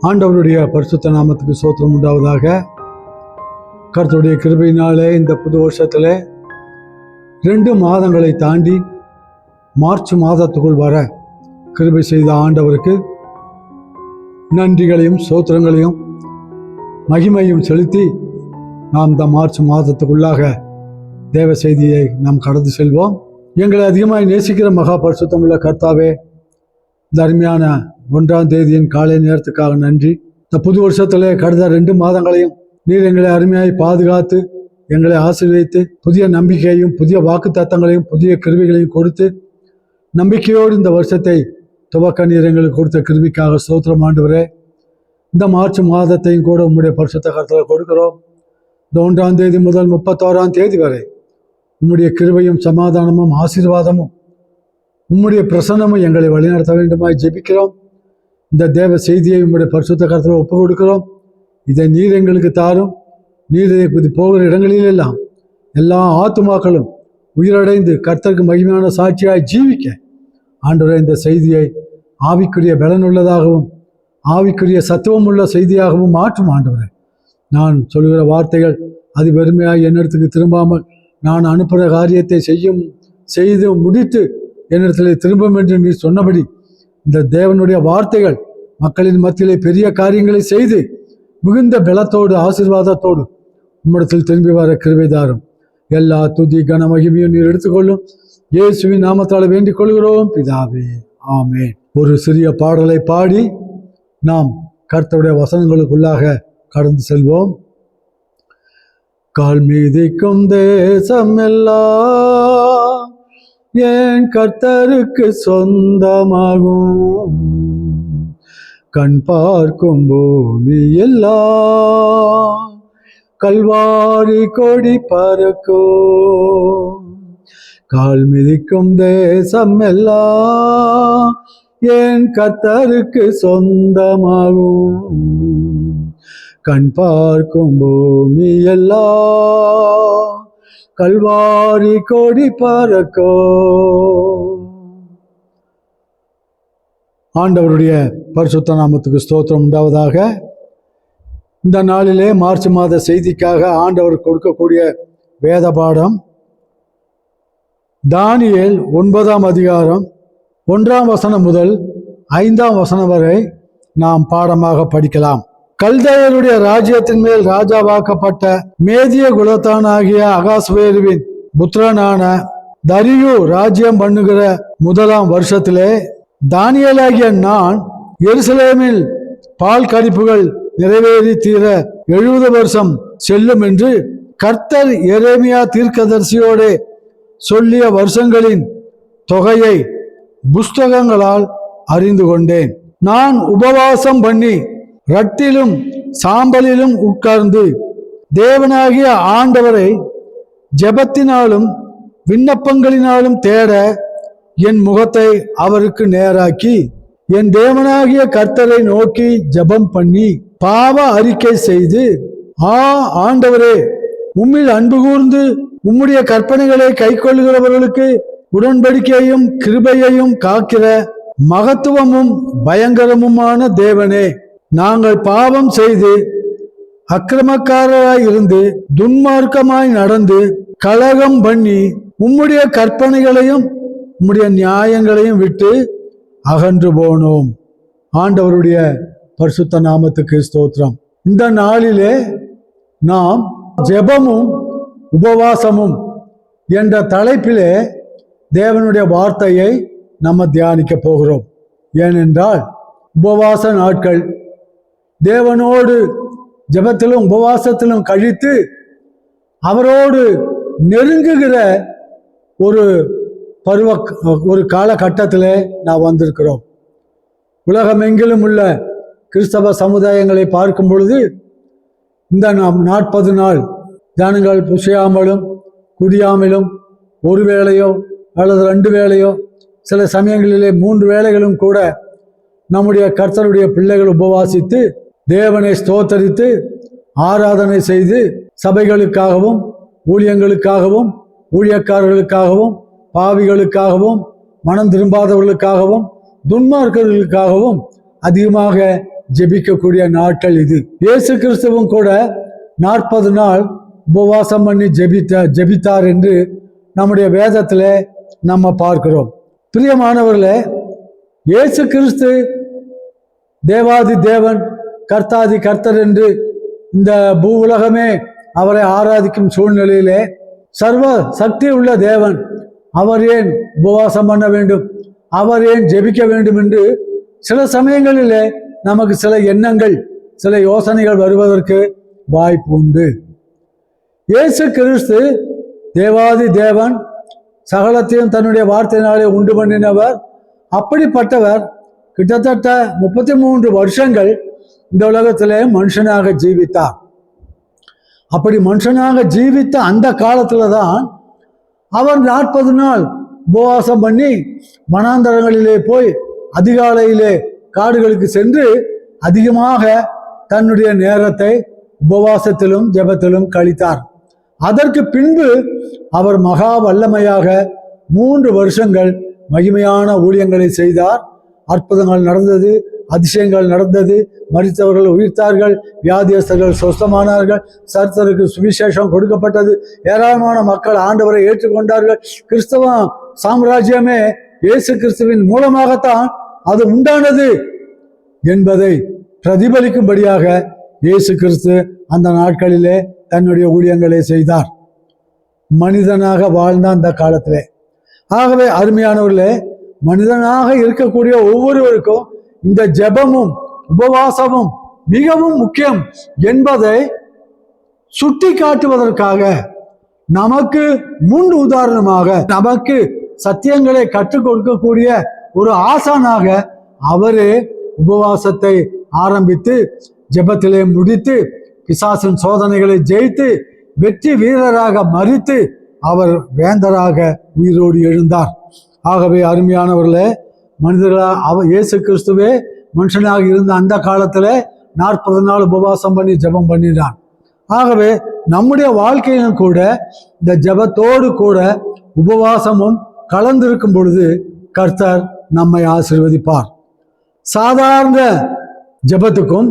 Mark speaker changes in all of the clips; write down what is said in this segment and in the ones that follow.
Speaker 1: ஆண்டவருடைய பரிசுத்த நாமத்துக்கு ஸ்தோத்திரம் உண்டாவதாக. கர்த்தருடைய கிருபையினாலே இந்த புது வருஷத்துல 2 மாதங்களை தாண்டி மார்ச் மாதத்துக்குள் வர கிருபை செய்த ஆண்டவருக்கு நன்றிகளையும் ஸ்தோத்திரங்களையும் மகிமையும் செலுத்தி நாம் இந்த மார்ச் மாதத்துக்குள்ளாக தேவ செய்தியை நாம் கடந்து செல்வோம். எங்களை அதிகமாக நேசிக்கிற மகா பரிசுத்தமுள்ள கர்த்தாவே, இந்த அருமையான 1ஆம் தேதியின் காலை நேரத்துக்காக நன்றி. இந்த புது வருஷத்துல கடந்த 2 மாதங்களையும் நீர் எங்களை அருமையாய் பாதுகாத்து எங்களை ஆசீர்வதித்து புதிய நம்பிக்கையையும் புதிய வாக்கு தத்தங்களையும் புதிய கிருபைகளையும் கொடுத்து நம்பிக்கையோடு இந்த வருஷத்தை துவக்க நீர் எங்களுக்கு கொடுத்த கிருபிக்காக ஸ்தோத்திரம் ஆண்டவரே. இந்த மார்ச் மாதத்தையும் கூட உம்முடைய பரிசுத்த கரத்தில் கொடுக்கிறோம். இந்த 1ஆம் தேதி முதல் 31ஆம் தேதி வரை உம்முடைய கிருபையும் சமாதானமும் ஆசீர்வாதமும் உம்முடைய பிரசன்னமும் எங்களை வழிநடத்த வேண்டுமாய் ஜெபிக்கிறோம். இந்த தேவ செய்தியை உம்முடைய பரிசுத்த கரத்தில் ஒப்பு கொடுக்கிறோம். இதை நீர் எங்களுக்கு தாரும். நீர் இது போகிற இடங்களிலெல்லாம் எல்லா ஆத்துமாக்களும் உயிரடைந்து கர்த்தருக்கு மகிமையான சாட்சியாய் ஜீவிக்க ஆண்டவரே, இந்த செய்தியை ஆவிக்குரிய பலனுள்ளதாகவும் ஆவிக்குரிய சத்துவம் உள்ள செய்தியாகவும் மாற்றும் ஆண்டவரே. நான் சொல்கிற வார்த்தைகள் அது வெறுமையாய் என்னிடத்துக்கு திரும்பாமல் நான் அனுப்புகிற காரியத்தை செய்து முடித்து என்னிடத்தில் திரும்பும் என்று நீர் சொன்னபடி இந்த தேவனுடைய வார்த்தைகள் மக்களின் மத்தியிலே பெரிய காரியங்களை செய்து மிகுந்த பலத்தோடு ஆசீர்வாதத்தோடு உம்மிடத்தில் திரும்பி வர கிருபைதாரும். எல்லா துதி கன மகிமையும் நீர் எடுத்துக்கொள்ளும். இயேசுவின் நாமத்தால் வேண்டிக் கொள்கிறோம் பிதாவே, ஆமென். ஒரு சிறிய பாடலை பாடி நாம் கர்த்தருடைய வசனங்களுக்குள்ளாக கடந்து செல்வோம். கால் மீதிக்கும் தேசம் எல்லாம் என் கர்த்தருக்கு சொந்தமாகும், கண் பார்க்கும் பூமி எல்லாம் கல்வாரி கொடி பறக்கும். கால் மிதிக்கும் தேசம் எல்லாம் என் கர்த்தருக்கு சொந்தமாகும், கண் பார்க்கும் பூமி எல்லாம் கல்வாரி கொடி பறக்கோ. ஆண்டவருடைய பரிசுத்த நாமத்துக்கு ஸ்தோத்திரம் உண்டாவதாக. இந்த நாளிலே மார்ச் மாத செய்திக்காக ஆண்டவர் கொடுக்கக்கூடிய வேத பாடம் தானியேல் 9ஆம் அதிகாரம் 1ஆம் வசனம் முதல் 5ஆம் வசனம் வரை நாம் பாடமாக படிக்கலாம். கல்தேயருடைய ராஜ்யத்தின் மேல் ராஜாவாக்கப்பட்ட மேதிய குலத்தானாகிய அகாஸ்வேருவின் புத்திரனான தரியு ராஜ்யம் பண்ணுகிற 1ஆம் வருஷத்திலே தானியேலாகிய நான் எருசலேமில் பால் கடிப்புகள் நிறைவேறி தீர 70 வருஷம் செல்லும் என்று கர்த்தர் எரேமியா தீர்க்கதரிசியோடு சொல்லிய வருஷங்களின் தொகையை புஸ்தகங்களால் அறிந்து கொண்டேன். நான் உபவாசம் பண்ணி ரட்டிலும் சாம்பலிலும் உட்கார்ந்து தேவனாகிய ஆண்டவரை ஜெபத்தினாலும் விண்ணப்பங்களினாலும் தேட என் முகத்தை அவருக்கு நேராக்கி என் தேவனாகிய கர்த்தரை நோக்கி ஜெபம் பண்ணி பாவ அறிக்கை செய்து, ஆண்டவரே, உம்மில் அன்பு கூர்ந்து உம்முடைய கற்பனைகளை கைக்கொள்ளுகிறவர்களுக்கு உடன்படிக்கையையும் கிருபையையும் காக்கிற மகத்துவமும் பயங்கரமுமான தேவனே, நாங்கள் பாவம் செய்து அக்கிரமக்காரராய் இருந்து துன்மார்க்கமாய் நடந்து கலகம் பண்ணி உம்முடைய கற்பனைகளையும் உம்முடைய நியாயங்களையும் விட்டு அகன்று போனோம். ஆண்டவருடைய பரிசுத்த நாமத்துக்கு ஸ்தோத்திரம். இந்த நாளிலே நாம் ஜெபமும் உபவாசமும் என்ற தலைப்பிலே தேவனுடைய வார்த்தையை நம்ம தியானிக்க போகிறோம். ஏனென்றால் உபவாச நாட்கள் தேவனோடு ஜெபத்திலும் உபவாசத்திலும் கழித்து அவரோடு நெருங்குகிற ஒரு காலகட்டத்திலே நாம் வந்திருக்கிறோம். உலகமெங்கிலும் உள்ள கிறிஸ்தவ சமுதாயங்களை பார்க்கும் பொழுது இந்த நாம் 40 நாள் ஜனங்கள் புசியாமலும் குடியாமலும் ஒரு வேளையோ அல்லது 2 வேளையோ சில சமயங்களிலே 3 வேளைகளும் கூட நம்முடைய கர்த்தருடைய பிள்ளைகள் உபவாசித்து தேவனை ஸ்தோத்தரித்து ஆராதனை செய்து சபைகளுக்காகவும் ஊழியங்களுக்காகவும் ஊழியக்காரர்களுக்காகவும் பாவிகளுக்காகவும் மனம் திரும்பாதவர்களுக்காகவும் துன்மார்க்கர்களுக்காகவும் அதிகமாக ஜெபிக்கக்கூடிய நாட்கள் இது. இயேசு கிறிஸ்துவும் கூட 40 நாள் உபவாசம் பண்ணி ஜெபித்தார் என்று நம்முடைய வேதத்துல நம்ம பார்க்கிறோம். பிரியமானவர்களே, இயேசு கிறிஸ்து தேவாதி தேவன், கர்த்தாதி கர்த்தர் என்று இந்த பூ உலகமே அவரை ஆராதிக்கும் சூழ்நிலையிலே சர்வ சக்தி உள்ள தேவன் அவர் ஏன் உபவாசம் பண்ண வேண்டும், அவர் ஏன் ஜெபிக்க வேண்டும் என்று சில சமயங்களிலே நமக்கு சில எண்ணங்கள், சில யோசனைகள் வருவதற்கு வாய்ப்பு உண்டு. இயேசு கிறிஸ்து தேவாதி தேவன், சகலத்தையும் தன்னுடைய வார்த்தையினாலே உண்டு பண்ணினவர். அப்படிப்பட்டவர் கிட்டத்தட்ட 33 வருஷங்கள் இந்த உலகத்திலே மனுஷனாக ஜீவித்தார். அப்படி மனுஷனாக ஜீவித்த அந்த காலத்துல தான் அவர் 40 நாள் உபவாசம் பண்ணி வனாந்தரங்களிலே போய் அதிகாலையிலே காடுகளுக்கு சென்று அதிகமாக தன்னுடைய நேரத்தை உபவாசத்திலும் ஜெபத்திலும் கழித்தார். அதற்கு பின்பு அவர் மகா வல்லமையாக 3 வருஷங்கள் மகிமையான ஊழியங்களை செய்தார். அற்புதங்கள் நடந்தது, அதிசயங்கள் நடந்தது, மரித்தவர்கள் உயிர்த்தார்கள், வியாதியஸ்தர்கள் சொஸ்தமானார்கள், சர்த்தருக்கு சுவிசேஷம் கொடுக்கப்பட்டது, ஏராளமான மக்கள் ஆண்டவரை ஏற்றுக்கொண்டார்கள். கிறிஸ்தவ சாம்ராஜ்யமே இயேசு கிறிஸ்துவின் மூலமாகத்தான் அது உண்டானது என்பதை பிரதிபலிக்கும்படியாக இயேசு கிறிஸ்து அந்த நாட்களிலே தன்னுடைய ஊழியங்களை செய்தார். மனிதனாக வாழ்ந்த அந்த காலத்திலே. ஆகவே அருமையானவர்களே, மனிதனாக இருக்கக்கூடிய ஒவ்வொருவருக்கும் இந்த ஜெபமும் உபவாசமும் மிகவும் முக்கியம் என்பதை சுட்டி காட்டுவதற்காக, நமக்கு முன் உதாரணமாக, நமக்கு சத்தியங்களை கற்றுக் கொடுக்கக்கூடிய ஒரு ஆசானாக அவரே உபவாசத்தை ஆரம்பித்து ஜெபத்திலே முடித்து பிசாசின் சோதனைகளை ஜெயித்து வெற்றி வீரராக மரித்து அவர் வேந்தராக உயிரோடு எழுந்தார். ஆகவே அருமையானவர்களே, இயேசு கிறிஸ்துவே மனுஷனாக இருந்த அந்த காலத்துல 40 நாள் உபவாசம் பண்ணி ஜெபம் பண்ணினார். ஆகவே நம்முடைய வாழ்க்கையிலும் கூட இந்த ஜெபத்தோடு கூட உபவாசமும் கலந்திருக்கும் பொழுது கர்த்தர் நம்மை ஆசீர்வதிப்பார். சாதாரண ஜெபத்துக்கும்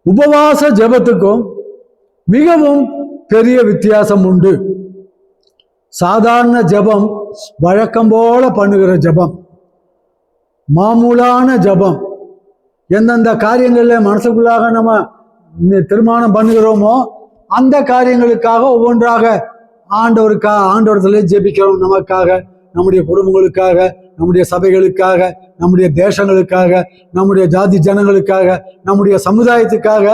Speaker 1: உபவாச ஜெபத்துக்கும் மிகவும் பெரிய வித்தியாசம் உண்டு. சாதாரண ஜெபம் வழக்கம் போல பண்ணுகிற ஜெபம், மாமூலான ஜெபம், எந்தெந்த காரியங்களில் மனசுக்குள்ளாக நம்ம தீர்மானம் பண்ணுகிறோமோ அந்த காரியங்களுக்காக ஒவ்வொன்றாக ஆண்டவரத்துல ஜெபிக்கிறோம். நமக்காக, நம்முடைய குடும்பங்களுக்காக, நம்முடைய சபைகளுக்காக, நம்முடைய தேசங்களுக்காக, நம்முடைய ஜாதி ஜனங்களுக்காக, நம்முடைய சமுதாயத்துக்காக,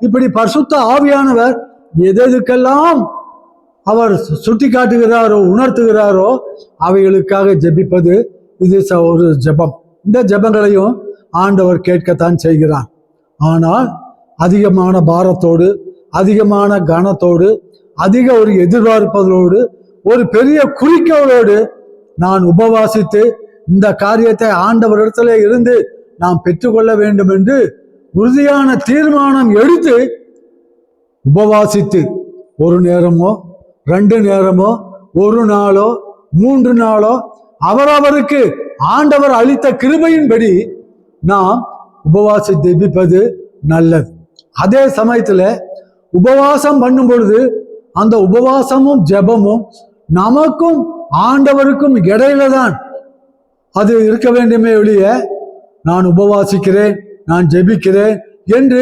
Speaker 1: இப்படி பரிசுத்த ஆவியானவர் எதற்கெல்லாம் அவர் சுட்டி காட்டுகிறாரோ, உணர்த்துகிறாரோ அவைகளுக்காக ஜெபிப்பது இது ஒரு ஜெபம். இந்த ஜெபங்களையும் ஆண்டவர் கேட்கத்தான் செய்கிறார். ஆனால் அதிகமான பாரத்தோடு, அதிகமான கனத்தோடு, அதிக ஒரு எதிர்பார்ப்பதோடு, ஒரு பெரிய குறிக்கோளோடு நான் உபவாசித்து இந்த காரியத்தை ஆண்டவரிடத்திலே இருந்து நாம் பெற்றுக்கொள்ள வேண்டும் என்று உறுதியான தீர்மானம் எடுத்து உபவாசித்து ஒரு நேரமோ 2 நேரமோ 1 நாளோ 3 நாளோ அவரவருக்கு ஆண்டவர் அளித்த கிருபையின்படி நாம் உபவாசி ஜெபிப்பது நல்லது. அதே சமயத்துல உபவாசம் பண்ணும் பொழுது அந்த உபவாசமும் ஜெபமும் நமக்கும் ஆண்டவருக்கும் இடையில தான் அது இருக்க வேண்டுமே ஒழிய, நான் உபவாசிக்கிறேன், நான் ஜெபிக்கிறேன் என்று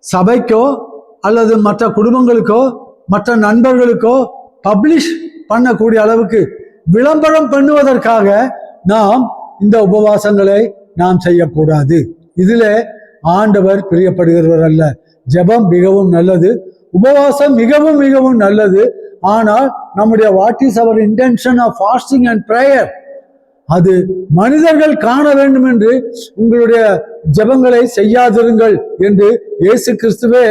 Speaker 1: சபைக்கோ அல்லது மற்ற குடும்பங்களுக்கோ மற்ற நண்பர்களுக்கோ பப்ளிஷ் பண்ணக்கூடிய அளவுக்கு விளம்பரம் பண்ணுவதற்காக நாம் இந்த உபவாசங்களை நாம் செய்யக்கூடாது. இதிலே ஆண்டவர் பிரியப்படுகிறவர் அல்ல. ஜெபம் மிகவும் நல்லது, உபவாசம் மிகவும் மிகவும் நல்லது. ஆனால் நம்முடைய what is our intention of fasting and prayer, அது மனிதர்கள் காண வேண்டும் என்று உங்களுடைய ஜெபங்களை செய்யாதிருங்கள் என்று இயேசு கிறிஸ்துவே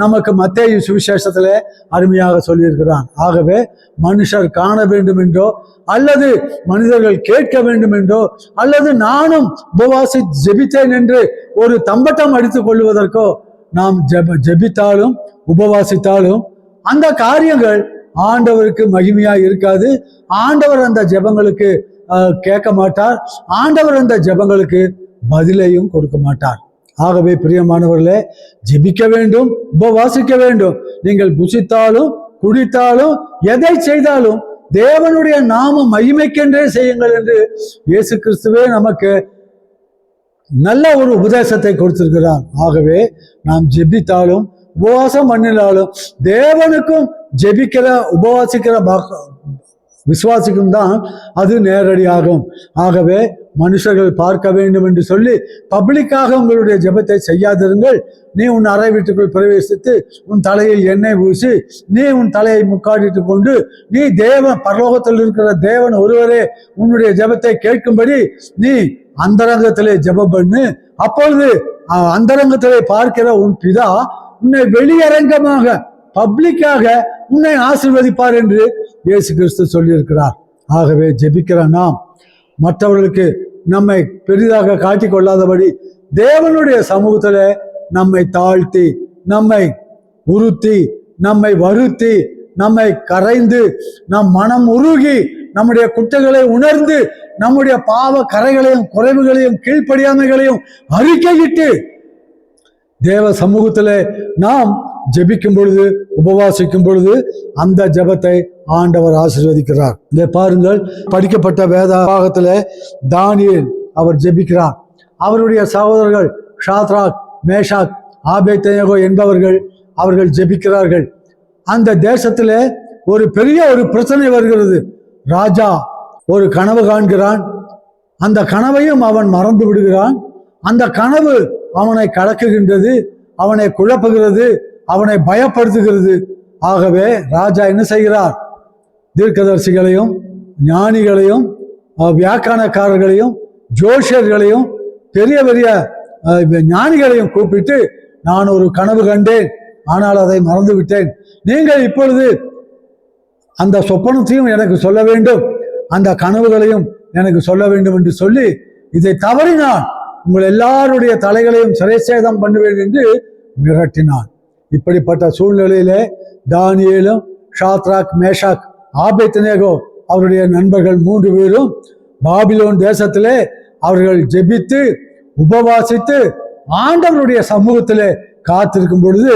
Speaker 1: நமக்கு மத்தேயு சுவிசேஷத்துல அருமையாக சொல்லியிருக்கிறான். ஆகவே மனுஷர் காண வேண்டும் என்றோ, அல்லது மனிதர்கள் கேட்க வேண்டும் என்றோ, அல்லது நானும் உபவாசி ஜெபித்தேன் என்று ஒரு தம்பட்டம் அடித்துக் கொள்வதற்கோ நாம் ஜெபித்தாலும் உபவாசித்தாலும் அந்த காரியங்கள் ஆண்டவருக்கு மகிமையா இருக்காது. ஆண்டவர் அந்த ஜெபங்களுக்கு கேட்க மாட்டார். ஆண்டவர் அந்த ஜெபங்களுக்கு பதிலையும் கொடுக்க மாட்டார். ஆகவே பிரியமானவர்களே, ஜெபிக்க வேண்டும், உபவாசிக்க வேண்டும். நீங்கள் புசித்தாலும் குடித்தாலும் எதை செய்தாலும் தேவனுடைய நாம மகிமைக்கென்றே செய்யுங்கள் என்று இயேசு கிறிஸ்துவே நமக்கு நல்ல ஒரு உபதேசத்தை கொடுத்திருக்கிறார். ஆகவே நாம் ஜெபித்தாலும் உபவாசம் பண்ணினாலும் தேவனுக்கும் ஜெபிக்கிற உபவாசிக்கிற விசுவாசிக்கும் தான் அது நேரடியாகும். ஆகவே மனுஷர்கள் பார்க்க வேண்டும் என்று சொல்லி பப்ளிக்காக உங்களுடைய ஜெபத்தை செய்யாதிருங்கள். நீ உன் அறை வீட்டுக்குள் பிரவேசித்து உன் தலையில் எண்ணெய் பூசி நீ உன் தலையை முக்காடிட்டு கொண்டு நீ தேவன் பரலோகத்தில் இருக்கிற தேவன் ஒருவரே உன்னுடைய ஜெபத்தை கேட்கும்படி நீ அந்தரங்கத்திலே ஜெபம் பண்ணு. அப்பொழுது அந்தரங்கத்திலே பார்க்கிற உன் பிதா உன்னை வெளியரங்கமாக பப்ளிக்காக உன்னை ஆசீர்வதிப்பார் என்று இயேசு கிறிஸ்து சொல்லியிருக்கிறார். ஆகவே ஜெபிக்கிற நாம் மற்றவர்களுக்கு நம்மை பெரிதாக காட்டிக் கொள்ளாதபடி தேவனுடைய சமூகத்தில் நம்மை தாழ்த்தி, நம்மை உறுத்தி, நம்மை வருத்தி, நம்மை கரைந்து, நம் மனம் உருகி, நம்முடைய குற்றங்களை உணர்ந்து, நம்முடைய பாவ கரைகளையும் குறைவுகளையும் கீழ்ப்படியாமைகளையும் அறிக்கையிட்டு தேவ சமூகத்திலே நாம் ஜெபிக்கும் பொழுது, உபவாசிக்கும் பொழுது அந்த ஜெபத்தை ஆண்டவர் ஆசீர்வதிக்கிறார். இங்கே பாருங்கள், படிக்கப்பட்ட வேத பாகத்தில் தானியேல் அவர் ஜெபிக்கிறார். அவருடைய சகோதரர்கள் ஷாத்ராக், மேஷாக், ஆபேத்நேகோ என்பவர்கள் அவர்கள் ஜெபிக்கிறார்கள். அந்த தேசத்தில் ஒரு பெரிய ஒரு பிரச்சனை வருகிறது. ராஜா ஒரு கனவு காண்கிறான். அந்த கனவையும் அவன் மறந்து விடுகிறான். அந்த கனவு அவனை கலக்குகின்றது, அவனை குழப்புகிறது, அவனை பயப்படுத்துகிறது. ஆகவே ராஜா என்ன செய்கிறார்? தீர்க்கதரிசிகளையும் ஞானிகளையும் வியாக்கியானக்காரர்களையும் ஜோஷியர்களையும் பெரிய பெரிய ஞானிகளையும் கூப்பிட்டு, நான் ஒரு கனவு கண்டேன், ஆனால் அதை மறந்து விட்டேன். நீங்கள் இப்பொழுது அந்த சொப்பனத்தையும் எனக்கு சொல்ல வேண்டும், அந்த கனவுகளையும் எனக்கு சொல்ல வேண்டும் என்று சொல்லி, இதை தவறினான் உங்கள் எல்லாருடைய தலைகளையும் சிறைச்சேதம் பண்ணுவேன் என்று மிரட்டினான். இப்படிப்பட்ட சூழ்நிலையிலே தானியேலும் ஷாத்ராக், மேஷாக், ஆபேத்நேகோ அவருடைய நண்பர்கள் 3 பேரும் பாபிலோன் தேசத்திலே அவர்கள் ஜெபித்து உபவாசித்து ஆண்டவருடைய சமூகத்திலே காத்திருக்கும் பொழுது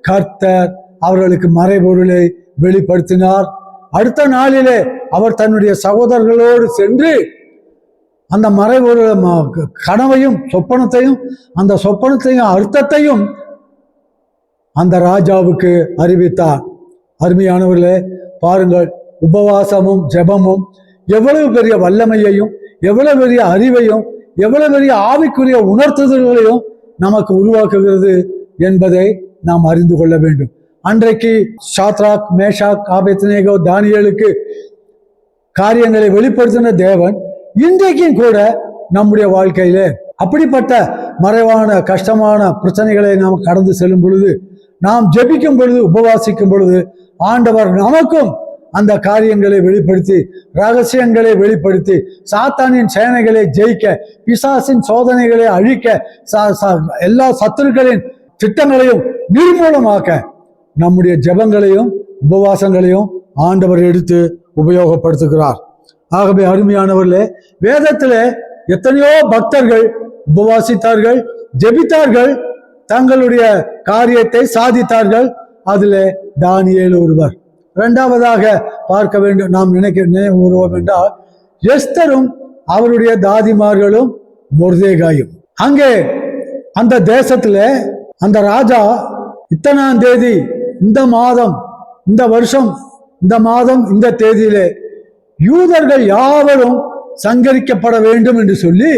Speaker 1: கர்த்தர் அவர்களுக்கு மறைபொருளை வெளிப்படுத்தினார். அடுத்த நாளிலே அவர் தன்னுடைய சகோதரர்களோடு சென்று அந்த மறைபொருள் கனவையும் சொப்பனத்தையும் அந்த சொப்பனத்தையும் அர்த்தத்தையும் அந்த ராஜாவுக்கு அறிவித்தார். அருமையானவர்களே, பாருங்கள், உபவாசமும் ஜெபமும் எவ்வளவு பெரிய வல்லமையையும் எவ்வளவு பெரிய அறிவையும் எவ்வளவு பெரிய ஆவிக்குரிய உணர்த்துதல்களையும் நமக்கு உருவாக்குகிறது என்பதை நாம் அறிந்து கொள்ள வேண்டும். அன்றைக்கு ஷாத்ராக், மேஷாக், ஆபேத்நேகோ, தானியேலுக்கு காரியங்களை வெளிப்படுத்தின தேவன் இன்றைக்கும் கூட நம்முடைய வாழ்க்கையிலே அப்படிப்பட்ட மறைவான கஷ்டமான பிரச்சனைகளை நாம் கடந்து செல்லும் பொழுது, நாம் ஜெபிக்கும் பொழுது, உபவாசிக்கும் பொழுது ஆண்டவர் நமக்கும் அந்த காரியங்களை வெளிப்படுத்தி, ரகசியங்களை வெளிப்படுத்தி, சாத்தானின் சேனைகளை ஜெயிக்க, பிசாசின் சோதனைகளை அழிக்க, எல்லா சத்துருக்களின் திட்டங்களையும் நிர்மூலமாக்க நம்முடைய ஜெபங்களையும் உபவாசங்களையும் ஆண்டவர் எடுத்து உபயோகப்படுத்துகிறார். ஆகவே அருமையானவர்களே, வேதத்திலே எத்தனையோ பக்தர்கள் உபவாசித்தார்கள், ஜெபித்தார்கள், தங்களுடைய காரியத்தை சாதித்தார்கள். அதிலே தானியேல் ஒருவர். இரண்டாவதாக பார்க்க வேண்டும், நாம் நினைவுறுவோம் என்றால் எஸ்தரும் அவருடைய தாதிமார்களும் மொர்தேகாயும். அங்கே அந்த தேசத்திலே அந்த ராஜா இத்தனாம் தேதி இந்த மாதம் இந்த வருஷம் இந்த மாதம் இந்த தேதியிலே யூதர்கள் யாவரும் சங்கரிக்கப்பட வேண்டும் என்று சொல்லி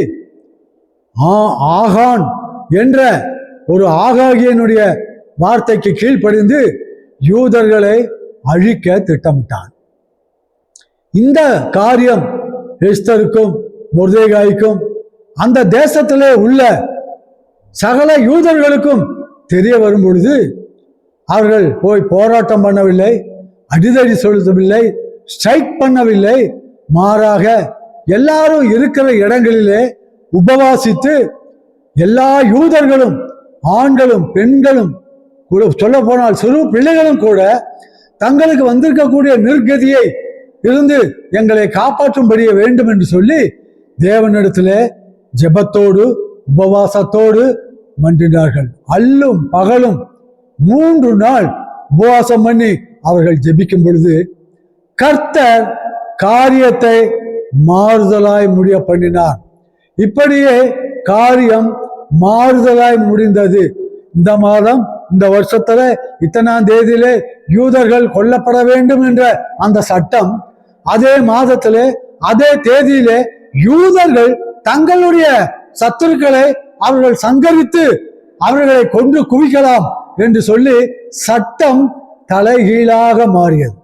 Speaker 1: ஆகான் என்ற ஒரு ஆகாகியனுடைய வார்த்தைக்கு கீழ்ப்படிந்து யூதர்களை அழிக்க திட்டமிட்டான். இந்த காரியம் எஸ்தருக்கும் மொர்தேகாய்க்கும் அந்த தேசத்திலே உள்ள சகல யூதர்களுக்கும் தெரிய வரும் பொழுது அவர்கள் போய் போராட்டம் பண்ணவில்லை, அடிதடி செலுத்தவில்லை, ஸ்ட்ரைக் பண்ணவில்லை. மாறாக எல்லாரும் இருக்கிற இடங்களிலே உபவாசித்து எல்லா யூதர்களும், ஆண்களும் பெண்களும், சொல்ல போனால் சிறு பிள்ளைகளும் கூட தங்களுக்கு வந்திருக்கக்கூடிய நிர்கதியை இருந்து எங்களை காப்பாற்றும்படிய வேண்டும் என்று சொல்லி தேவனிடத்திலே ஜெபத்தோடு உபவாசத்தோடு மன்றினார்கள். அல்லும் பகலும் 3 நாள் உபவாசம் பண்ணி அவர்கள் ஜெபிக்கும் பொழுது கர்த்தர் காரியத்தை மாறுதலாய் முடிய பண்ணினார். இப்படியே காரியம் மாறுதலாய் முடிந்தது. இந்த மாதம், இந்த வருஷத்துல இத்தனாம் தேதியிலே யூதர்கள் கொல்லப்பட வேண்டும் என்ற அந்த சட்டம், அதே மாதத்திலே அதே தேதியிலே யூதர்கள் தங்களுடைய சத்துருக்களை அவர்கள் சங்கரித்து அவர்களை கொன்று குவிக்கலாம் என்று சொல்லி சட்டம் தலைகீழாக மாறியது.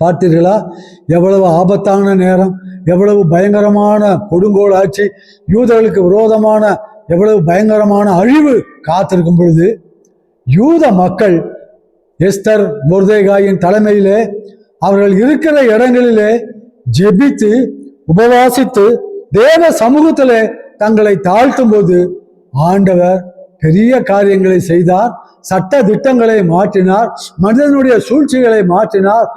Speaker 1: பார்த்தீர்களா? எவ்வளவு ஆபத்தான நேரம், எவ்வளவு பயங்கரமான கொடுங்கோல் ஆட்சி, யூதர்களுக்கு விரோதமான எவ்வளவு பயங்கரமான அழிவு காத்திருக்கும் பொழுது யூத மக்கள் எஸ்தர் மொர்தெகாயின் தலைமையிலே அவர்கள் இருக்கிற இடங்களிலே ஜெபித்து உபவாசித்து தேவ சமூகத்திலே தங்களை தாழ்த்தும் போது ஆண்டவர் பெரிய காரியங்களை செய்தார். சட்ட திட்டங்களை மாற்றினார், மனிதனுடைய சூழ்ச்சிகளை மாற்றினார்.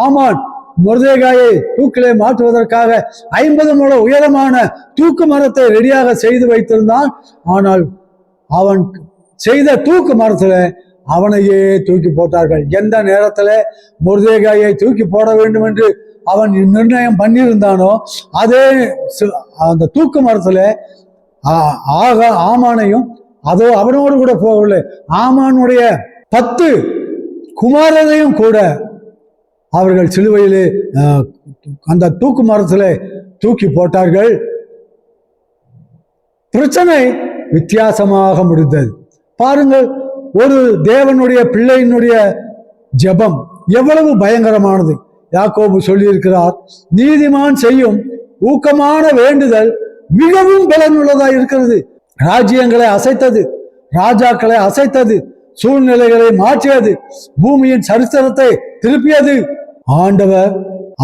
Speaker 1: ஆமான் மொர்தெகாயை தூக்கிலே மாற்றுவதற்காக 50 முழ உயரமான தூக்கு மரத்தை ரெடியாக செய்து வைத்திருந்தான். ஆனால் அவன் செய்த தூக்கு மரத்துல அவனையே தூக்கி போட்டார்கள். எந்த நேரத்துல மொர்தெகாயை தூக்கி போட வேண்டும் என்று அவன் நிர்ணயம் பண்ணியிருந்தானோ அதே அந்த தூக்கு மரத்துல ஆமானையும் அதோ அவனோடு கூட போகவில்லை, ஆமானுடைய 10 குமாரரையும் கூட அவர்கள் சிலுவையிலே அந்த தூக்கு மரத்திலே தூக்கி போட்டார்கள். பிரச்சனை வித்தியாசமாக முடிந்தது. பாருங்கள், ஒரு தேவனுடைய பிள்ளையினுடைய ஜெபம் எவ்வளவு பயங்கரமானது. யாக்கோபு சொல்லியிருக்கிறார், நீதிமான் செய்யும் ஊக்கமான வேண்டுதல் மிகவும் பலனுள்ளதாக இருக்கிறது. ராஜ்யங்களை அசைத்தது, ராஜாக்களை அசைத்தது, சூழ்நிலைகளை மாற்றியது, பூமியின் சரித்திரத்தை திருப்பியது. ஆண்டவர்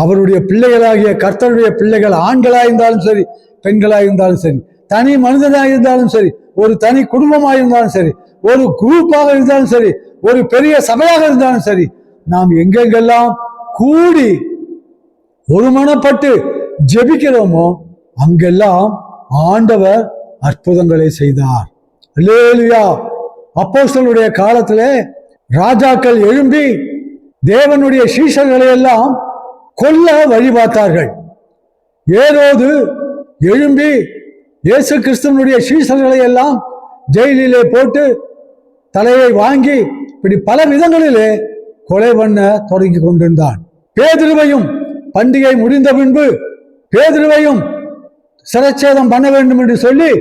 Speaker 1: அவருடைய பிள்ளைகளாகிய கர்த்தருடைய பிள்ளைகள் ஆண்களாயிருந்தாலும் சரி, பெண்களாயிருந்தாலும் சரி, தனி மனிதனாக இருந்தாலும் சரி, ஒரு தனி குடும்பமாக இருந்தாலும் சரி, ஒரு குரூப்பாக இருந்தாலும் சரி, ஒரு பெரிய சபையாக இருந்தாலும் சரி, நாம் எங்கெங்கெல்லாம் கூடி ஒருமனப்பட்டு ஜெபிக்கிறோமோ அங்கெல்லாம் ஆண்டவர் அற்புதங்களை செய்தார். அல்லேலூயா. அப்போஸ்தலருடைய காலத்திலே ராஜாக்கள் எழும்பி தேவனுடைய சீஷர்களை எல்லாம் கொல்ல வழி பார்த்தார்கள். ஏரோது எழும்பி இயேசு கிறிஸ்துவனுடைய சீஷர்களை எல்லாம் ஜெயிலிலே போட்டு தலையை வாங்கி இப்படி பல விதங்களிலே கொலை பண்ண தொடங்கி கொண்டிருந்தான். பேதுருவையும் பண்டிகை முடிந்த பின்பு பேதுருவையும் சிரச்சேதம் பண்ண வேண்டும் என்று சொல்லி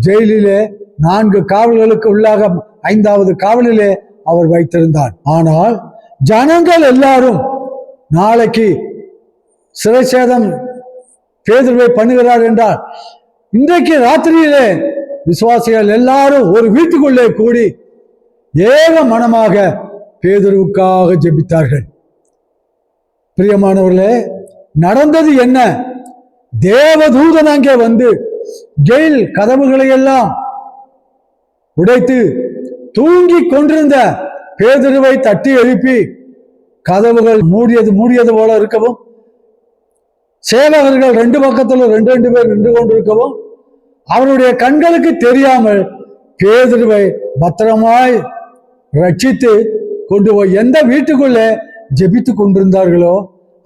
Speaker 1: ஜெயிலிலே 4 காவல்களுக்கு உள்ளாக 5வது காவலிலே அவர் வைத்திருந்தார். ஆனால் ஜனங்கள் எல்லாரும் நாளைக்கு சிரச்சேதம் பேதுருவை பண்ணுகிறார் என்றால் இன்றைக்கு ராத்திரியிலே விசுவாசிகள் எல்லாரும் ஒரு வீட்டுக்குள்ளே கூடி ஏக மனமாக பேதுருவுக்காக ஜெபித்தார்கள். பிரியமானவர்களே, நடந்தது என்ன? தேவதூதன் அங்கே வந்து ஜெயில் கதவுகளை எல்லாம் உடைத்து தூங்கி கொண்டிருந்த பேதுருவை தட்டி எழுப்பி கதவுகள் மூடியது போல இருக்கவும், சேவகர்கள் 2 பக்கத்திலும் 2 பேர் நின்று கொண்டிருக்கவும், அவருடைய கண்களுக்கு தெரியாமல் பேதுருவை பத்திரமாய் ரட்சித்து கொண்டு போய் எந்த வீட்டுக்குள்ளே ஜெபித்து கொண்டிருந்தார்களோ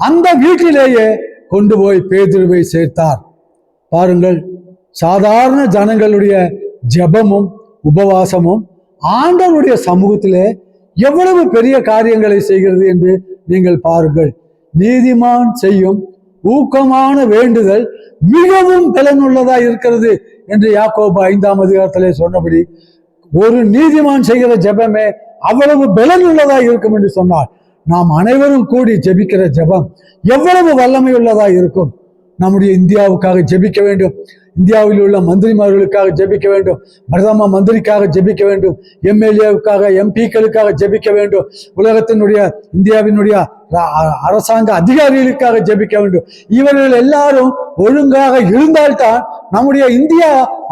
Speaker 1: அந்த வீட்டிலேயே கொண்டு போய் பேதுருவை சேர்த்தார். பாருங்கள், சாதாரண ஜனங்களுடைய ஜெபமும் உபவாசமும் ஆண்டவருடைய சமூகத்திலே எவ்வளவு பெரிய காரியங்களை செய்கிறது என்று நீங்கள் பாருங்கள். நீதிமான் செய்யும் ஊக்கமான வேண்டுதல் மிகவும் பலனுள்ளதா இருக்கிறது என்று யாக்கோபு 5ஆம் அதிகாரத்திலே சொன்னபடி ஒரு நீதிமான் செய்கிற ஜெபமே அவ்வளவு பலனுள்ளதா இருக்கும் என்று சொன்னார். நாம் அனைவரும் கூடி ஜெபிக்கிற ஜெபம் எவ்வளவு வல்லமை உள்ளதா இருக்கும். நம்முடைய இந்தியாவுக்காக ஜெபிக்க வேண்டும், இந்தியாவில் உள்ள மந்திரிமார்களுக்காக ஜெபிக்க வேண்டும், பிரதம மந்திரிக்காக ஜெபிக்க வேண்டும், எம்எல்ஏவுக்காக எம்பிக்களுக்காக ஜெபிக்க வேண்டும், உலகத்தினுடைய இந்தியாவினுடைய அரசாங்க அதிகாரிகளுக்காக ஜெபிக்க வேண்டும். இவர்கள் எல்லாரும் ஒழுங்காக இருந்தால்தான் நம்முடைய இந்தியா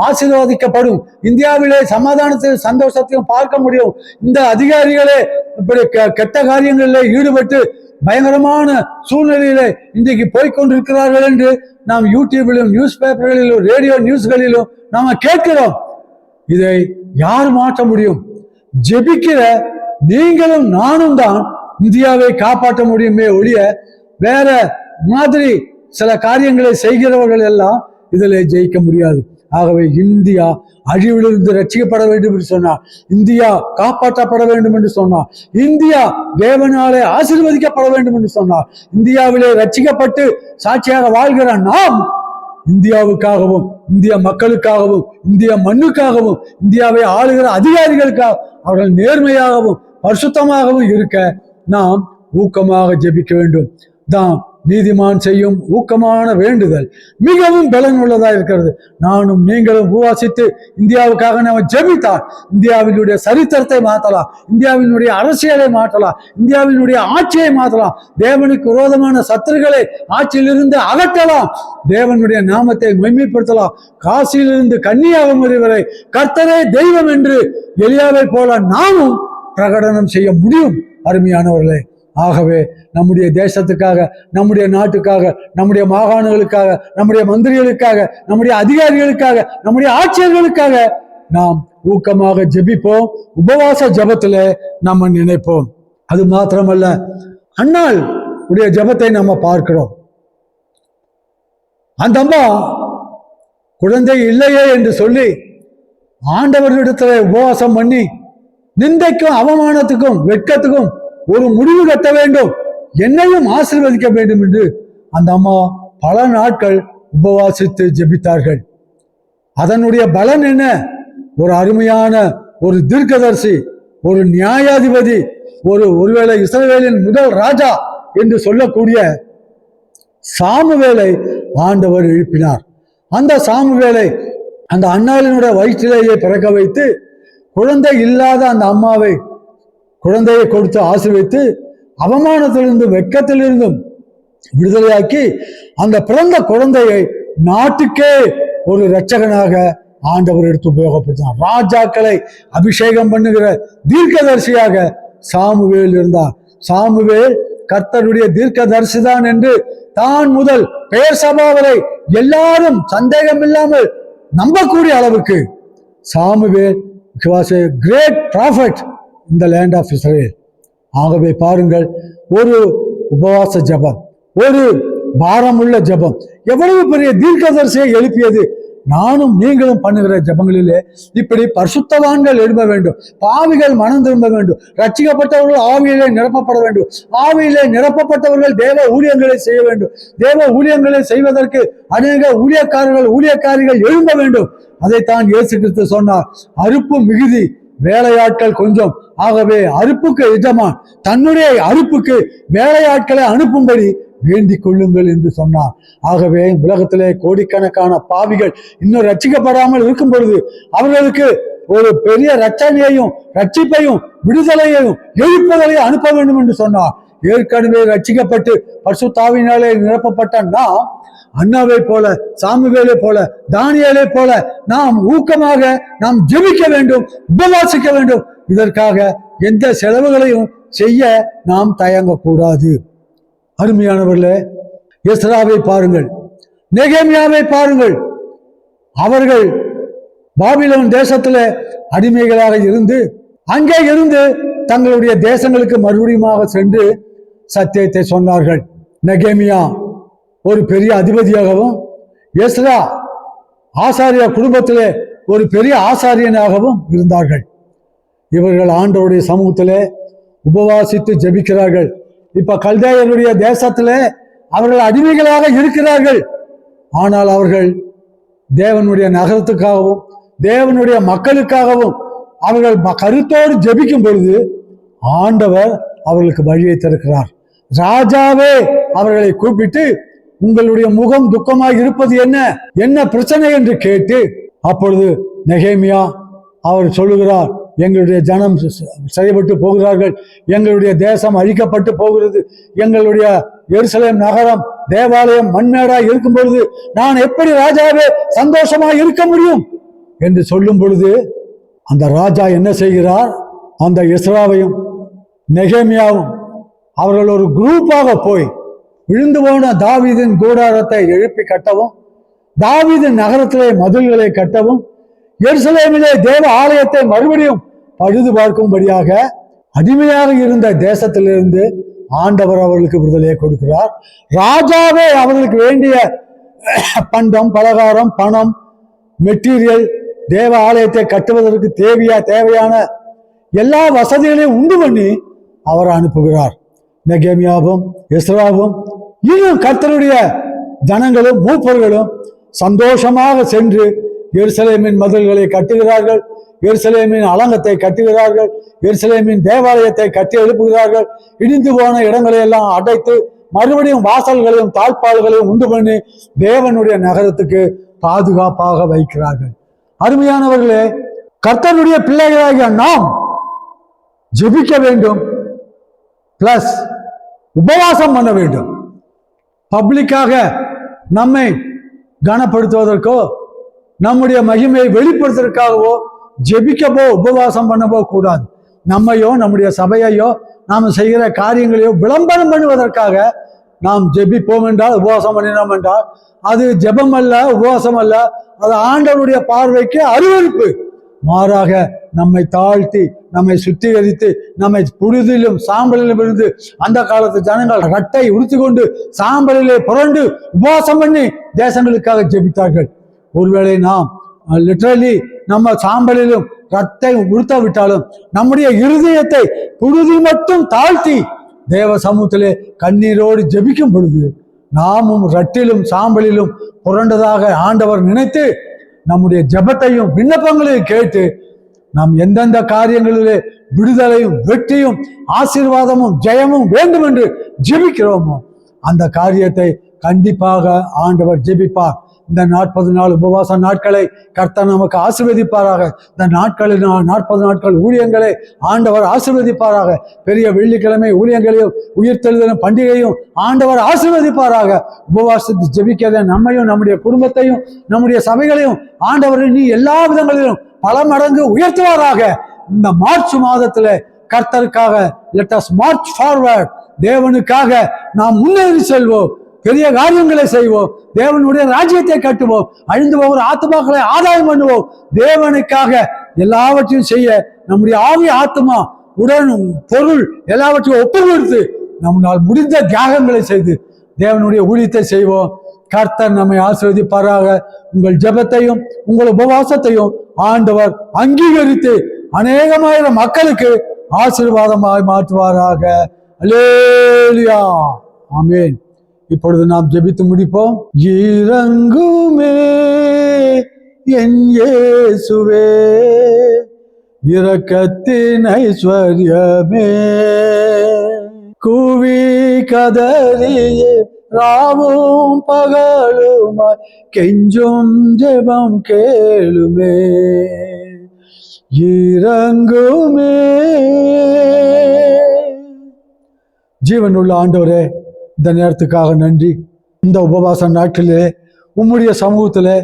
Speaker 1: ஆசீர்வதிக்கப்படும். இந்தியாவிலே சமாதானத்தையும் சந்தோஷத்தையும் பார்க்க முடியும். இந்த அதிகாரிகளே இப்படி கெட்ட காரியங்களில் ஈடுபட்டு பயங்கரமான சூழ்நிலையிலே இன்றைக்கு போய்கொண்டிருக்கிறார்கள் என்று நாம் யூடியூபிலும் நியூஸ் பேப்பர்களிலும் ரேடியோ நியூஸ்களிலும் நாம கேட்கிறோம். இதை யார் மாற்ற முடியும்? ஜெபிக்கிற நீங்களும் நானும் தான் இந்தியாவை காப்பாற்ற முடியுமே ஒழிய வேற மாதிரி சில காரியங்களை செய்கிறவர்கள் எல்லாம் இதில் ஜெயிக்க முடியாது. ஆகவே இந்தியா அழிவிலிருந்து ரட்சிக்கப்பட வேண்டும் என்று சொன்னார், இந்தியா காப்பாற்றப்பட வேண்டும் என்று சொன்னார், இந்தியா தேவனாலே ஆசீர்வதிக்கப்பட வேண்டும் என்று சொன்னார். இந்தியாவிலே ரட்சிக்கப்பட்டு சாட்சியாக வாழ்கிற நாம் இந்தியாவுக்காகவும் இந்திய மக்களுக்காகவும் இந்திய மண்ணுக்காகவும் இந்தியாவை ஆளுகிற அதிகாரிகளுக்காக அவர்கள் நேர்மையாகவும் பரிசுத்தமாகவும் இருக்க நாம் ஊக்கமாக ஜெபிக்க வேண்டும். தான் நீதிமான் செய்யும் ஊக்கமான வேண்டுதல் மிகவும் பலன் உள்ளதா இருக்கிறது. நானும் நீங்களும் உபவாசித்து இந்தியாவுக்காக நம்ம ஜெபித்தால் இந்தியாவினுடைய சரித்திரத்தை மாற்றலாம், இந்தியாவினுடைய அரசியலை மாற்றலாம், இந்தியாவினுடைய ஆட்சியை மாற்றலாம், தேவனுக்கு விரோதமான சத்துருக்களை ஆட்சியிலிருந்து அகற்றலாம், தேவனுடைய நாமத்தை மைமைப்படுத்தலாம். காசியிலிருந்து கன்னியாகுமரி வரை கர்த்தரே தெய்வம் என்று எலியாவை போல நாமும் பிரகடனம் செய்ய முடியும். அருமையானவர்களே, ஆகவே நம்முடைய தேசத்துக்காக, நம்முடைய நாட்டுக்காக, நம்முடைய மாகாணங்களுக்காக, நம்முடைய மந்திரிகளுக்காக, நம்முடைய அதிகாரிகளுக்காக, நம்முடைய ஆட்சியர்களுக்காக நாம் ஊக்கமாக ஜெபிப்போம். உபவாச ஜெபத்துல நம்ம நினைப்போம். அது மாத்திரமல்ல, அன்னாள் உடைய ஜெபத்தை நம்ம பார்க்கிறோம். அந்த அம்மா குழந்தை இல்லையே என்று சொல்லி ஆண்டவரிடத்துல உபவாசம் பண்ணி நிந்தைக்கும் அவமானத்துக்கும் வெட்கத்துக்கும் ஒரு முடிவு கட்ட வேண்டும், என்னையும் ஆசீர்வதிக்க வேண்டும் என்று அந்த அம்மா பல நாட்கள் உபவாசித்து ஜெபித்தார்கள். அதனுடைய பலன் என்ன? ஒரு அருமையான ஒரு தீர்க்கதரிசி, ஒரு நியாயாதிபதி, ஒருவேளை இஸ்ரவேலின் முதல் ராஜா என்று சொல்லக்கூடிய சாமுவேலை ஆண்டவர் எழுப்பினார். அந்த சாமுவேலை அந்த அன்னாளினுடைய வயிற்றிலேயே பிறக்க வைத்து குழந்தை இல்லாத அந்த அம்மாவை குழந்தையை கொடுத்து ஆசீர்வதித்து அவமானத்திலிருந்தும் வெட்கத்திலிருந்தும் விடுதலையாக்கி அந்த பிறந்த குழந்தையை நாட்டுக்கே ஒரு இரட்சகனாக ஆண்டவர் எடுத்து உபயோகப்படுத்தினார். ராஜாக்களை அபிஷேகம் பண்ணுகிற தீர்க்கதரிசியாக சாமுவேல் இருந்தார். சாமுவேல் கர்த்தருடைய தீர்க்கதரிசிதான் என்று தான் முதல் பெயர் சபா வரை எல்லாரும் சந்தேகம் இல்லாமல் நம்பக்கூடிய அளவுக்கு Samuel was a great prophet in the land of Israel. ஆகவே பாருங்கள், ஒரு உபவாச ஜபம், ஒரு பாரமுள்ள ஜபம் எவ்வளவு பெரிய தீர்க்கதரிசியை எழுப்பியது. நானும் நீங்களும் பண்ணுகிற ஜபங்களிலே இப்படி பரிசுத்தவான்கள் எழுப்ப வேண்டும், பாவிகள் மனம் திரும்ப வேண்டும், ரட்சிக்கப்பட்டவர்கள் ஆவியிலே நிரப்பப்பட வேண்டும், ஆவியிலே நிரப்பப்பட்டவர்கள் தேவ ஊழியங்களை செய்ய வேண்டும், தேவ ஊழியங்களை செய்வதற்கு அநேக ஊழியக்காரிகள் எழும்ப வேண்டும். அதைத்தான் இயேசு கிறிஸ்து சொன்னார், அறுப்பு மிகுதி வேலையாட்கள் கொஞ்சம், ஆகவே அறுப்புக்கு எஜமான் தன்னுடைய அறுப்புக்கு வேலையாட்களை அனுப்பும்படி வேண்டிக் கொள்ளுங்கள் என்று சொன்னார். ஆகவே உலகத்திலே கோடிக்கணக்கான பாவிகள் இன்னும் ரட்சிக்கப்படாமல் இருக்கும் பொழுது அவர்களுக்கு ஒரு பெரிய ரட்சணையையும் ரட்சிப்பையும் விடுதலையையும் எழுப்புதலையும் அனுப்ப வேண்டும் என்று சொன்னார். ஏற்கனவே ரட்சிக்கப்பட்டு பரிசுத்தாவினாலே நிரப்பப்பட்ட நாம் அன்னாவை போல, சாமுவேலை போல, தானியேலை போல நாம் ஊக்கமாக நாம் ஜெபிக்க வேண்டும், உபவாசிக்க வேண்டும். இதற்காக எந்த செலவுகளையும் செய்ய நாம் தயங்கக்கூடாது. அருமையானவர்களே, எஸ்ராவை பாருங்கள், நெகேமியாவை பாருங்கள். அவர்கள் பாபிலோன் தேசத்துல அடிமைகளாக இருந்து அங்கே இருந்து தங்களுடைய தேசங்களுக்கு மறுபடியும் சென்று சத்தியத்தை சொன்னார்கள். நெகேமியா ஒரு பெரிய அதிபதியாகவும், எஸ்ரா ஆசாரிய குடும்பத்திலே ஒரு பெரிய ஆசாரியனாகவும் இருந்தார்கள். இவர்கள் ஆண்டவருடைய சமூகத்திலே உபவாசித்து ஜெபிக்கிறார்கள். இப்ப கல்தேயருடைய தேசத்திலே அவர்கள் அடிமைகளாக இருக்கிறார்கள். ஆனால் அவர்கள் தேவனுடைய நகரத்துக்காகவும் தேவனுடைய மக்களுக்காகவும் அவர்கள் கருத்தோடு ஜெபிக்கும் பொழுது ஆண்டவர் அவர்களுக்கு வழியை திறக்கிறார். ராஜாவே அவர்களை கூப்பிட்டு, உங்களுடைய முகம் துக்கமாக இருப்பது என்ன பிரச்சனை என்று கேட்டு, அப்பொழுது நெகேமியா அவர் சொல்லுகிறார், எங்களுடைய ஜனம் செய்யப்பட்டு போகிறார்கள், எங்களுடைய தேசம் அழிக்கப்பட்டு போகிறது, எங்களுடைய எருசலேம் நகரம் தேவாலயம் மண்மேடாய் இருக்கும் பொழுது நான் எப்படி ராஜாவே சந்தோஷமா இருக்க முடியும் என்று சொல்லும் பொழுது அந்த ராஜா என்ன செய்கிறார்? அந்த எஸ்ராவையும் நெகேமியாவும் அவர்கள் ஒரு குரூப்பாக போய் விழுந்து போன தாவீதின் கூடாரத்தை எழுப்பி கட்டவும், தாவீதின் நகரத்திலே மதில்களை கட்டவும், எருசலேமிலே தேவ ஆலயத்தை மறுபடியும் பழுது பார்க்கும்படியாக அடிமையாக இருந்த தேசத்திலிருந்து ஆண்டவர் அவர்களுக்கு விடுதலையை கொடுக்கிறார். ராஜாவே அவர்களுக்கு வேண்டிய பண்டம், பலகாரம், பணம், மெட்டீரியல், தேவ ஆலயத்தை கட்டுவதற்கு தேவையான எல்லா வசதிகளையும் உண்டு பண்ணி அவர் அனுப்புகிறார். நெகேமியாவும் எஸ்ராவும் இன்னும் கர்த்தருடைய ஜனங்களும் மூப்பர்களும் சந்தோஷமாக சென்று எருசலேமின் மதில்களை கட்டுகிறார்கள், எருசலேமின் அலங்கத்தை கட்டுகிறார்கள், எருசலேமின் தேவாலயத்தை கட்டி எழுப்புகிறார்கள். இடிந்து போன இடங்களை எல்லாம் அடைத்து மறுபடியும் வாசல்களையும் தாழ்பால்களையும் உண்டு பண்ணி தேவனுடைய நகரத்துக்கு பாதுகாப்பாக வைக்கிறார்கள். அருமையானவர்களே, கர்த்தருடைய பிள்ளைகளாகிய நாம் ஜெபிக்க வேண்டும், பிளஸ் உபவாசம் பண்ண வேண்டும். பப்ளிக்காக நம்மை கனப்படுத்துவதற்கோ நம்முடைய மகிமையை வெளிப்படுத்துவதற்காகவோ ஜெபிக்கவோ உபவாசம் பண்ணவோ கூடாது. நம்மையோ நம்முடைய சபையையோ நாம் செய்கிற காரியங்களையோ விளம்பரம் பண்ணுவதற்காக நாம் ஜெபிப்போம் என்றால், உபவாசம் பண்ணினோம் என்றால் அது ஜெபம் அல்ல, உபவாசம் அல்ல. அது ஆண்டவருடைய பார்வைக்கு அருவருப்பு. மாறாக நம்மை தாழ்த்தி, நம்மை சுத்திகரித்து, நம்மை புழுதிலும் சாம்பலிலும் இருந்து அந்த காலத்து ஜனங்கள் ரட்டை உடுத்தி கொண்டு சாம்பலிலே புரண்டு உபவாசம் பண்ணி தேசங்களுக்காக ஜெபித்தார்கள். ஒருவேளை நாம் லிட்டரலி நம்ம சாம்பலிலும் ரட்டை உடுத்த விட்டாலும் நம்முடைய இருதயத்தை புழுதி மட்டும் தாழ்த்தி தேவ சமூகத்திலே கண்ணீரோடு ஜெபிக்கும் பொழுது நாமும் ரட்டிலும் சாம்பலிலும் புரண்டதாக ஆண்டவர் நினைத்து நம்முடைய ஜெபத்தையும் விண்ணப்பங்களையும் கேட்டு நாம் எந்தெந்த காரியங்களிலே விடுதலையும் வெற்றியும் ஆசீர்வாதமும் ஜெயமும் வேண்டும் என்று ஜெபிக்கிறோமோ அந்த காரியத்தை கண்டிப்பாக ஆண்டவர் ஜெபிப்பார். இந்த 40 நாள் உபவாச நாட்களை கர்த்தர் நமக்கு ஆசீர்வதிப்பாராக. இந்த 40 நாட்கள் ஊழியங்களை ஆண்டவர் ஆசீர்வதிப்பாராக. பெரிய வெள்ளிக்கிழமை ஊழியங்களையும் உயிர்த்தெழுதலும் பண்டிகையும் ஆண்டவர் ஆசீர்வதிப்பாராக. உபவாசத்தை ஜெபிக்கிற நம்மையும் நம்முடைய குடும்பத்தையும் நம்முடைய சபைகளையும் ஆண்டவர் நீ எல்லா விதங்களிலும் பல மடங்கு உயர்த்துவாராக. இந்த மார்ச் மாதத்துல கர்த்தருக்காக let us march forward. தேவனுக்காக நாம் முன்னேறி செல்வோம், பெரிய காரியங்களை செய்வோம், தேவனுடைய ராஜ்யத்தை கட்டுவோம், அழிந்து போகிற ஆத்மாக்களை ஆதாயம் பண்ணுவோம். தேவனுக்காக எல்லாவற்றையும் செய்ய நம்முடைய ஆவி, ஆத்மா, உடன், பொருள் எல்லாவற்றையும் ஒப்பு கொடுத்து நம்மால் முடிந்த தியாகங்களை செய்து தேவனுடைய ஊழியத்தை செய்வோம். கர்த்தர் நம்மை ஆசீர்வதிப்பாராக. உங்கள் ஜெபத்தையும் உங்கள் உபவாசத்தையும் ஆண்டவர் அங்கீகரித்து அநேகமாயிரம் மக்களுக்கு ஆசீர்வாதமாய் மாற்றுவாராக. அல்லேலூயா, ஆமென். இப்பொழுது நாம் ஜெபித்து முடிப்போம். இறங்குமே என் இயேசுவே, இரக்கத்தின் ஐஸ்வர்யமே, கூவி கதறியே ராவும் பகலுமாய் கெஞ்சும் ஜெபம் கேளுமே. இறங்குமே. ஜீவனுள்ள ஆண்டவரே, இந்த நேரத்துக்காக நன்றி. இந்த உபவாச நாட்களிலே உம்முடைய சமூகத்தில்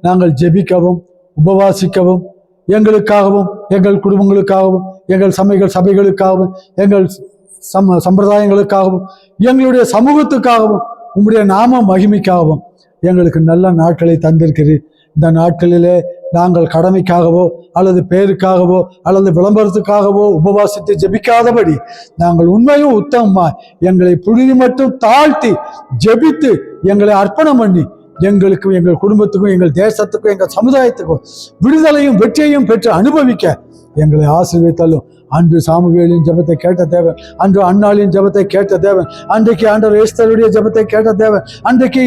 Speaker 1: நாங்கள் ஜெபிக்கவும் உபவாசிக்கவும், எங்களுக்காகவும் எங்கள் குடும்பங்களுக்காகவும் எங்கள் சபைகளுக்காகவும் எங்கள் சம்பிரதாயங்களுக்காகவும் எங்களுடைய சமூகத்துக்காகவும் உம்முடைய நாம மகிமைக்காகவும் எங்களுக்கு நல்ல நாட்களை தந்திருக்கிறீர். இந்த நாட்களிலே நாங்கள் கடமைக்காகவோ அல்லது பேருக்காகவோ அல்லது விளம்பரத்துக்காகவோ உபவாசித்து ஜெபிக்காதபடி நாங்கள் உண்மையும் உத்தமமாய் எங்களை புழுதி மட்டும் தாழ்த்தி ஜெபித்து எங்களை அர்ப்பணம் பண்ணி எங்களுக்கும் எங்கள் குடும்பத்துக்கும் எங்கள் தேசத்துக்கும் எங்கள் சமுதாயத்துக்கும் விடுதலையும் வெற்றியையும் பெற்று அனுபவிக்க எங்களை ஆசீர்வதித்தாலும். அன்று சாமுவேலின் ஜெபத்தை கேட்ட தேவன், அன்று அன்னாளின் ஜெபத்தை கேட்ட தேவன், அன்றைக்கு ஆண்டவர் எஸ்தருடைய ஜெபத்தை கேட்ட தேவன், அன்றைக்கு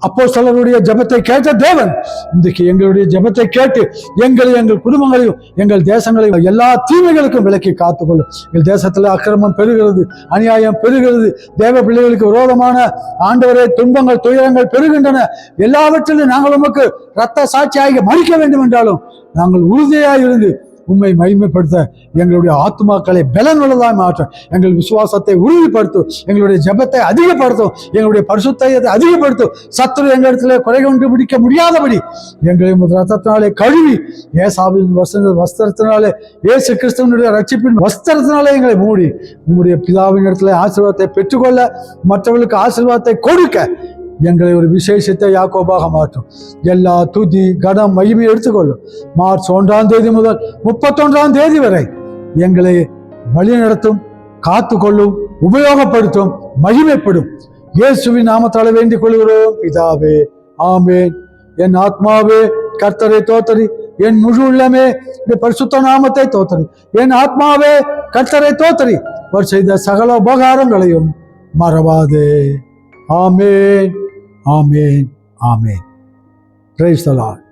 Speaker 1: அப்போஸ்தலருடைய ஜெபத்தை கேட்ட தேவன் இன்றைக்கு எங்களுடைய ஜெபத்தை கேட்டு எங்களை, எங்கள் குடும்பங்களையும் எங்கள் தேசங்களையும் எல்லா தீமைகளுக்கும் விலக்கி காத்துக்கொள்ளும். எங்கள் தேசத்துல அக்கிரமம் பெருகிறது, அநியாயம் பெருகிறது, தேவ பிள்ளைகளுக்கு விரோதமான ஆண்டவரே துன்பங்கள் துயரங்கள் பெருகின்றன. எல்லாவற்றிலும் நாங்கள் உமக்கு இரத்த சாட்சியாக மறிக்க வேண்டும் என்றாலும் நாங்கள் உறுதியாக இருந்து உண்மை மகிமைப்படுத்த எங்களுடைய ஆத்மாக்களை பலனுள்ளதாய் மாற்ற, எங்கள் விசுவாசத்தை உறுதிப்படுத்தும், எங்களுடைய ஜெபத்தை அதிகப்படுத்தும், எங்களுடைய பரிசுத்தத்தை அதிகப்படுத்தும். சத்துரு எங்களிடத்திலே குறை கொண்டு பிடிக்க முடியாதபடி எங்களை ரத்தத்தினாலே கழுவி ஏசாவின் வஸ்திரத்தினாலே, இயேசு கிறிஸ்துவனுடைய ரட்சிப்பின் வஸ்திரத்தினாலே எங்களை மூடி உங்களுடைய பிதாவின் இடத்துல ஆசீர்வாதத்தை பெற்றுக்கொள்ள, மற்றவர்களுக்கு ஆசீர்வாதத்தை கொடுக்க எங்களை ஒரு விசேஷத்தை யாக்கோபாக மாற்றும். எல்லா துதி கனம் மகிமை எடுத்துக்கொள்ளும். மார்ச் 1 முதல் 31 வரை எங்களை வழிநடத்தும், காத்து கொள்ளும், உபயோகப்படுத்தும், மகிமைப்படும். இயேசுவின் நாமத்தால் வேண்டிக் கொள்கிறோம் பிதாவே, ஆமென். என் ஆத்மாவே கர்த்தரை தோத்தரி, என் முழு உள்ளமே பரிசுத்த நாமத்தை தோத்தரி. என் ஆத்மாவே கர்த்தரை தோத்தரி, அவர் செய்த சகல உபகாரங்களையும் மறவாதே. Amen, amen, amen. Praise the Lord.